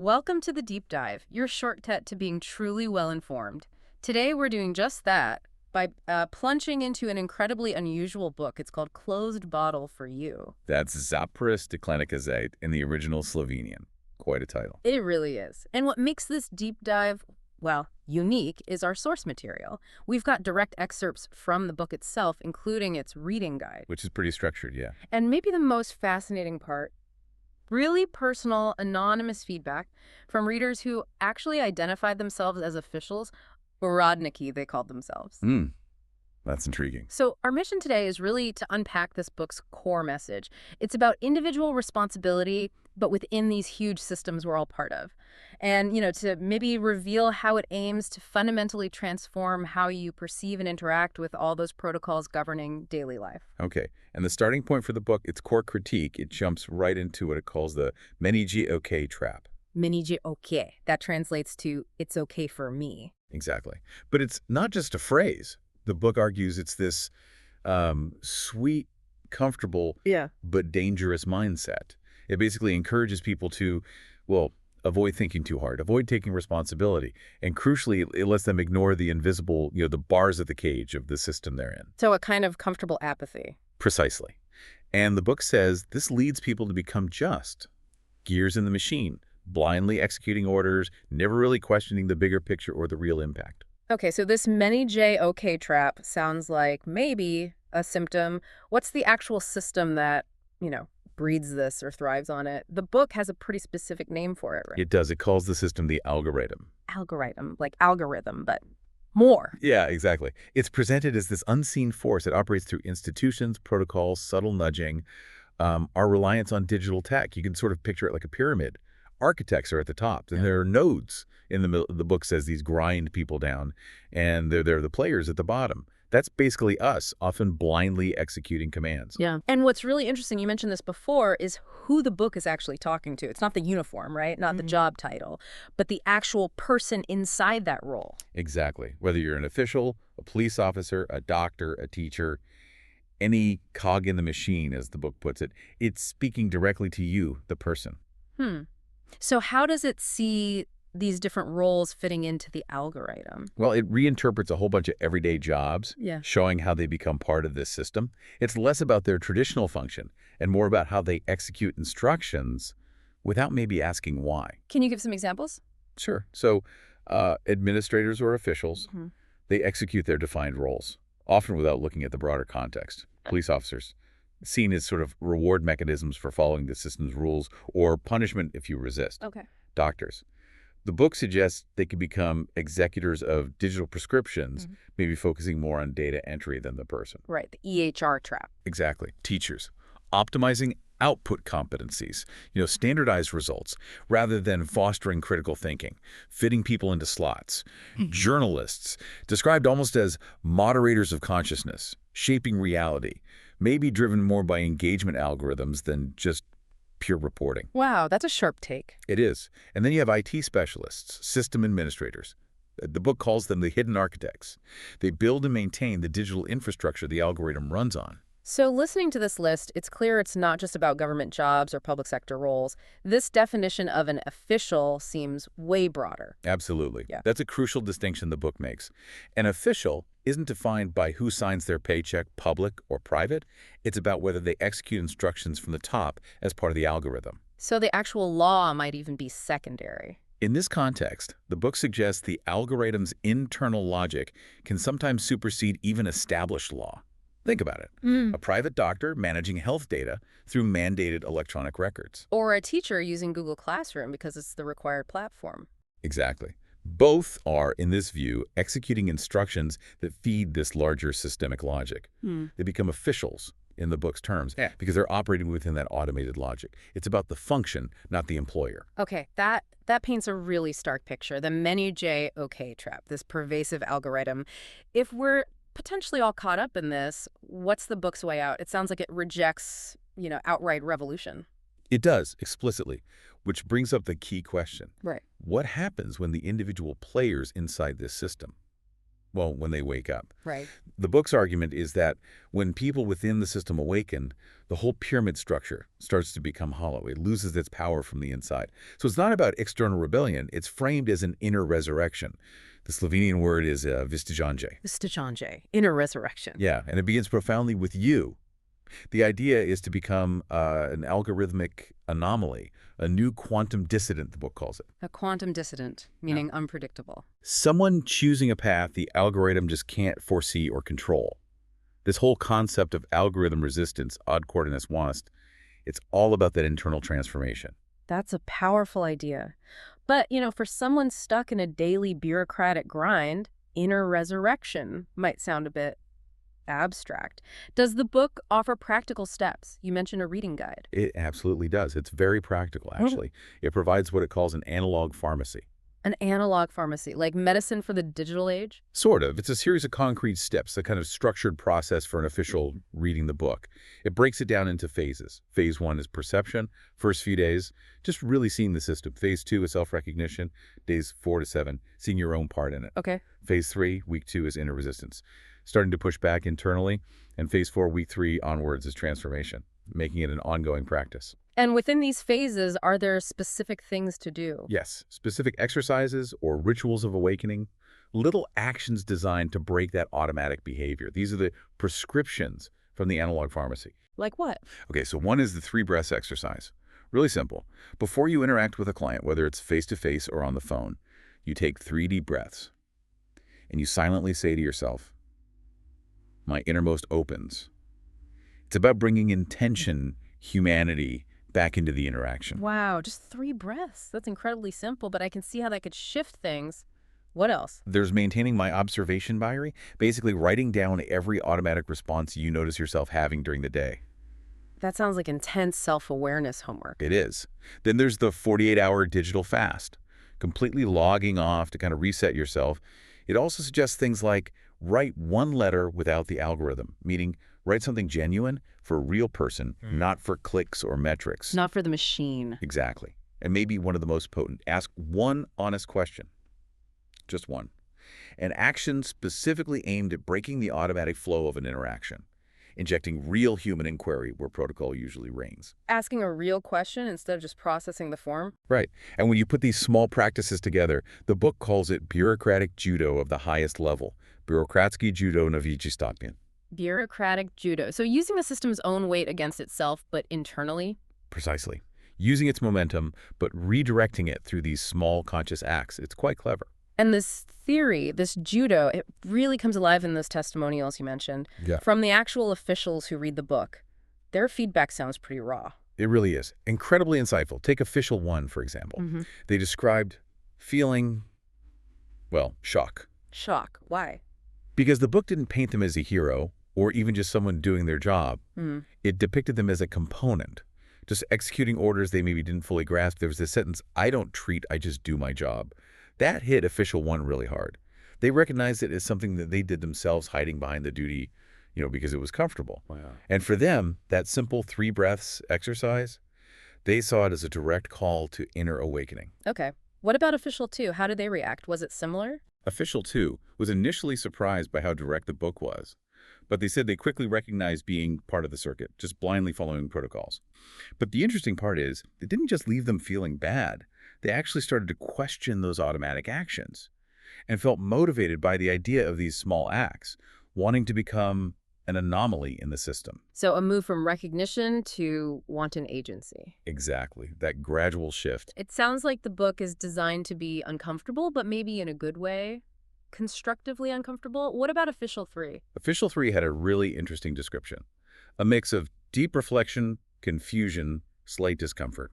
Welcome to the Deep Dive, your shortcut to being truly well-informed. Today we're doing just that by plunging into an incredibly unusual book. It's called Closed Bottle for You. That's Zaprta, Steklenica in the original Slovenian. Quite a title. It really is. And what makes this deep dive, well, unique is our source material. We've got direct excerpts from the book itself, including its reading guide. Which is pretty structured, yeah. And maybe the most fascinating part, really personal, anonymous feedback from readers who actually identified themselves as officials. Uradniki, they called themselves. That's intriguing. So our mission today is really to unpack this book's core message. It's about individual responsibility, but within these huge systems we're all part of. And, to maybe reveal how it aims to fundamentally transform how you perceive and interact with all those protocols governing daily life. Okay, and the starting point for the book, its core critique, it jumps right into what it calls the Meniji okay trap. Meniji okay. That translates to, it's okay for me. Exactly. But it's not just a phrase. The book argues it's this sweet, comfortable, but dangerous mindset. It basically encourages people to, well, avoid thinking too hard, avoid taking responsibility. And crucially, it lets them ignore the invisible, the bars of the cage of the system they're in. So a kind of comfortable apathy. Precisely. And the book says this leads people to become just gears in the machine, blindly executing orders, never really questioning the bigger picture or the real impact. Okay, so this Meniji okay trap sounds like maybe a symptom. What's the actual system that, breeds this or thrives on it? The book has a pretty specific name for it, right? It does. It calls the system the algorithm. Algorithm, like algorithm, but more. Yeah, exactly. It's presented as this unseen force that operates through institutions, protocols, subtle nudging, our reliance on digital tech. You can sort of picture it like a pyramid. Architects are at the top, and there are nodes in the middle. The book says these grind people down, and they're the players at the bottom. That's basically us, often blindly executing commands. Yeah. And what's really interesting, you mentioned this before, is who the book is actually talking to. It's not the uniform, right? Not the job title, but the actual person inside that role. Exactly. Whether you're an official, a police officer, a doctor, a teacher, any cog in the machine, as the book puts it, it's speaking directly to you, the person. So how does it see these different roles fitting into the algorithm? Well, it reinterprets a whole bunch of everyday jobs, showing how they become part of this system. It's less about their traditional function and more about how they execute instructions without maybe asking why. Can you give some examples? Sure. So administrators or officials, they execute their defined roles, often without looking at the broader context. Police officers, seen as sort of reward mechanisms for following the system's rules or punishment if you resist. Okay. Doctors. The book suggests they could become executors of digital prescriptions, maybe focusing more on data entry than the person. Right, the EHR trap. Exactly. Teachers. Optimizing output competencies, standardized results, rather than fostering critical thinking, fitting people into slots. Journalists, described almost as moderators of consciousness, shaping reality, maybe driven more by engagement algorithms than just pure reporting. Wow, that's a sharp take. It is. And then you have IT specialists, system administrators. The book calls them the hidden architects. They build and maintain the digital infrastructure the algorithm runs on. So listening to this list, it's clear it's not just about government jobs or public sector roles. This definition of an official seems way broader. Absolutely. Yeah. That's a crucial distinction the book makes. An official isn't defined by who signs their paycheck, public or private. It's about whether they execute instructions from the top as part of the algorithm. So the actual law might even be secondary. In this context, the book suggests the algorithm's internal logic can sometimes supersede even established law. Think about it. A private doctor managing health data through mandated electronic records. Or a teacher using Google Classroom because it's the required platform. Exactly. Both are, in this view, executing instructions that feed this larger systemic logic. They become officials in the book's terms because they're operating within that automated logic. It's about the function, not the employer. Okay, that paints a really stark picture. The Meniji okay trap, this pervasive algorithm. If we're potentially all caught up in this, what's the book's way out? It sounds like it rejects, outright revolution. It does, explicitly, which brings up the key question. Right. What happens when the individual players inside this system, Well, when they wake up. Right. The book's argument is that when people within the system awaken, the whole pyramid structure starts to become hollow. It loses its power from the inside. So it's not about external rebellion. It's framed as an inner resurrection. The Slovenian word is vistijanje. Vistijanje, inner resurrection. Yeah, and it begins profoundly with you. The idea is to become an algorithmic anomaly, a new quantum dissident, the book calls it. A quantum dissident, meaning unpredictable. Someone choosing a path the algorithm just can't foresee or control. This whole concept of algorithm resistance, ad coordinates wast, it's all about that internal transformation. That's a powerful idea. But, for someone stuck in a daily bureaucratic grind, inner resurrection might sound a bit abstract. Does the book offer practical steps? You mentioned a reading guide. It absolutely does. It's very practical, actually. It provides what it calls an analog pharmacy. An analog pharmacy, like medicine for the digital age? Sort of. It's a series of concrete steps, a kind of structured process for an official reading the book. It breaks it down into phases. Phase 1 is perception. First few days, just really seeing the system. Phase 2 is self-recognition. Days 4 to 7, seeing your own part in it. Okay. Phase 3, week 2 is inner resistance, starting to push back internally. And phase 4, week 3 onwards is transformation, making it an ongoing practice. And within these phases, are there specific things to do? Yes, specific exercises or rituals of awakening, little actions designed to break that automatic behavior. These are the prescriptions from the analog pharmacy. Like what? Okay, so one is the 3 breaths exercise. Really simple. Before you interact with a client, whether it's face-to-face or on the phone, you take 3 deep breaths and you silently say to yourself, "My innermost opens." It's about bringing intention, humanity, back into the interaction. Wow, just 3 breaths. That's incredibly simple, but I can see how that could shift things. What else? There's maintaining my observation diary, basically writing down every automatic response you notice yourself having during the day. That sounds like intense self-awareness homework. It is. Then there's the 48-hour digital fast, completely logging off to kind of reset yourself. It also suggests things like write 1 letter without the algorithm, meaning write something genuine for a real person, not for clicks or metrics. Not for the machine. Exactly. And maybe one of the most potent, ask 1 honest question. Just 1. An action specifically aimed at breaking the automatic flow of an interaction, injecting real human inquiry where protocol usually reigns. Asking a real question instead of just processing the form? Right. And when you put these small practices together, the book calls it bureaucratic judo of the highest level. Bureaucratsky judo na wyższym stopniu. Bureaucratic judo. So using the system's own weight against itself, but internally? Precisely. Using its momentum, but redirecting it through these small conscious acts. It's quite clever. And this theory, this judo, it really comes alive in those testimonials you mentioned. Yeah. From the actual officials who read the book. Their feedback sounds pretty raw. It really is. Incredibly insightful. Take Official 1, for example. They described feeling, well, shock. Shock. Why? Because the book didn't paint them as a hero or even just someone doing their job. It depicted them as a component, just executing orders they maybe didn't fully grasp. There was this sentence, "I don't treat, I just do my job." That hit Official 1 really hard. They recognized it as something that they did themselves, hiding behind the duty, because it was comfortable. Wow. And And for them, that simple 3 breaths exercise, they saw it as a direct call to inner awakening. Okay. What about official 2? How did they react? Was it similar? Official 2 was initially surprised by how direct the book was, but they said they quickly recognized being part of the circuit, just blindly following protocols. But the interesting part is, it didn't just leave them feeling bad. They actually started to question those automatic actions and felt motivated by the idea of these small acts, wanting to become an anomaly in the system. So a move from recognition to wanton agency. Exactly, that gradual shift. It sounds like the book is designed to be uncomfortable, but maybe in a good way. Constructively uncomfortable. What about official 3? Official 3 had a really interesting description. A mix of deep reflection, confusion, slight discomfort,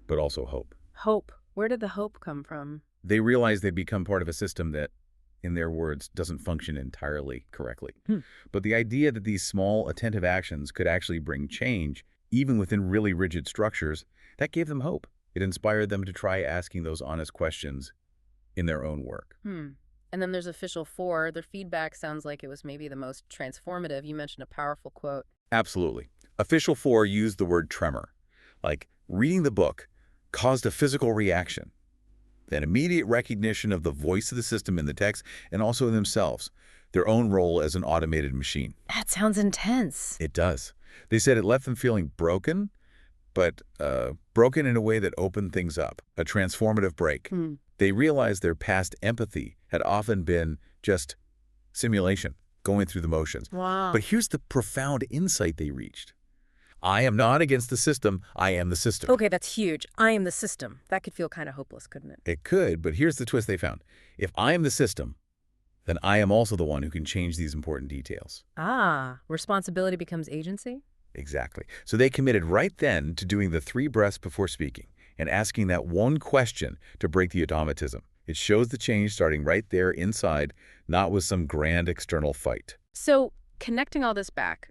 but also hope. Hope. Where did the hope come from? They realized they'd become part of a system that, in their words, doesn't function entirely correctly. But the idea that these small, attentive actions could actually bring change, even within really rigid structures, that gave them hope. It inspired them to try asking those honest questions in their own work. And then there's official 4. Their feedback sounds like it was maybe the most transformative. You mentioned a powerful quote. Absolutely. Official 4 used the word tremor. Like, reading the book caused a physical reaction. An immediate recognition of the voice of the system in the text and also in themselves, their own role as an automated machine. That sounds intense. It does. They said it left them feeling broken, but broken in a way that opened things up, a transformative break. They realized their past empathy had often been just simulation, going through the motions. Wow. But here's the profound insight they reached. I am not against the system, I am the system. Okay, that's huge. I am the system. That could feel kind of hopeless, couldn't it? It could, but here's the twist they found. If I am the system, then I am also the one who can change these important details. Ah, responsibility becomes agency? Exactly. So they committed right then to doing the 3 breaths before speaking and asking that one question to break the automatism. It shows the change starting right there inside, not with some grand external fight. So, connecting all this back,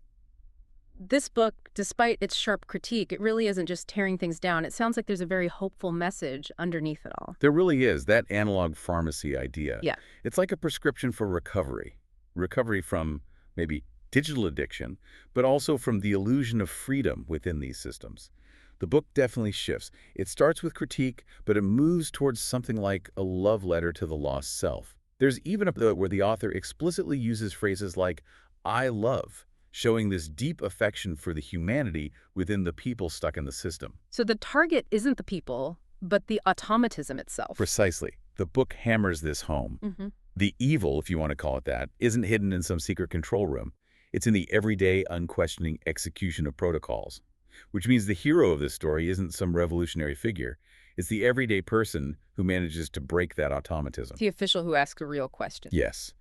this book, despite its sharp critique, it really isn't just tearing things down. It sounds like there's a very hopeful message underneath it all. There really is, that analog pharmacy idea. Yeah. It's like a prescription for recovery. Recovery from maybe digital addiction, but also from the illusion of freedom within these systems. The book definitely shifts. It starts with critique, but it moves towards something like a love letter to the lost self. There's even a point where the author explicitly uses phrases like, I love, showing this deep affection for the humanity within the people stuck in the system. So the target isn't the people, but the automatism itself. Precisely. The book hammers this home. The evil, if you want to call it that, isn't hidden in some secret control room. It's in the everyday, unquestioning execution of protocols, which means the hero of this story isn't some revolutionary figure. It's the everyday person who manages to break that automatism. The official who asks a real question. Yes.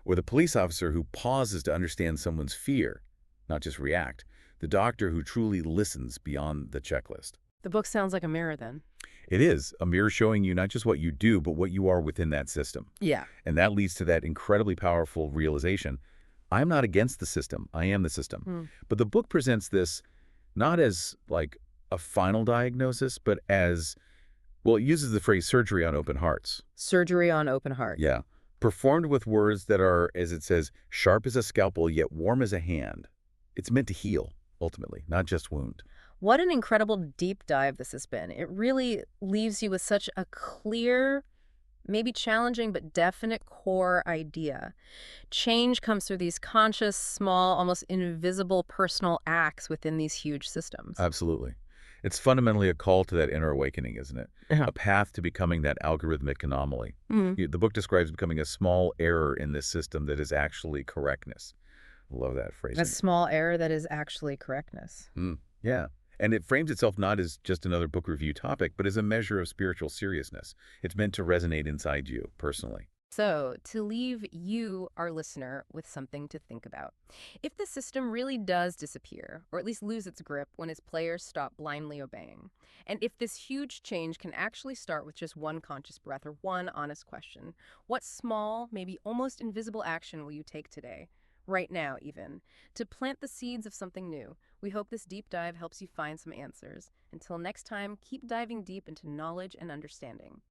Or the police officer who pauses to understand someone's fear, not just react. The doctor who truly listens beyond the checklist. The book sounds like a mirror then. It is a mirror showing you not just what you do, but what you are within that system. Yeah. And that leads to that incredibly powerful realization. I'm not against the system. I am the system. But the book presents this not as like a final diagnosis, but as, well, it uses the phrase surgery on open hearts. Surgery on open heart. Yeah. Performed with words that are, as it says, sharp as a scalpel, yet warm as a hand. It's meant to heal, ultimately, not just wound. What an incredible deep dive this has been. It really leaves you with such a clear, maybe challenging, but definite core idea. Change comes through these conscious, small, almost invisible personal acts within these huge systems. Absolutely. It's fundamentally a call to that inner awakening, isn't it? Yeah. A path to becoming that algorithmic anomaly. The book describes becoming a small error in this system that is actually correctness. I love that phrase. A small error that is actually correctness. Yeah. And it frames itself not as just another book review topic, but as a measure of spiritual seriousness. It's meant to resonate inside you personally. So, to leave you, our listener, with something to think about. If the system really does disappear, or at least lose its grip when its players stop blindly obeying, and if this huge change can actually start with just one conscious breath or one honest question, what small, maybe almost invisible action will you take today, right now even, to plant the seeds of something new? We hope this deep dive helps you find some answers. Until next time, keep diving deep into knowledge and understanding.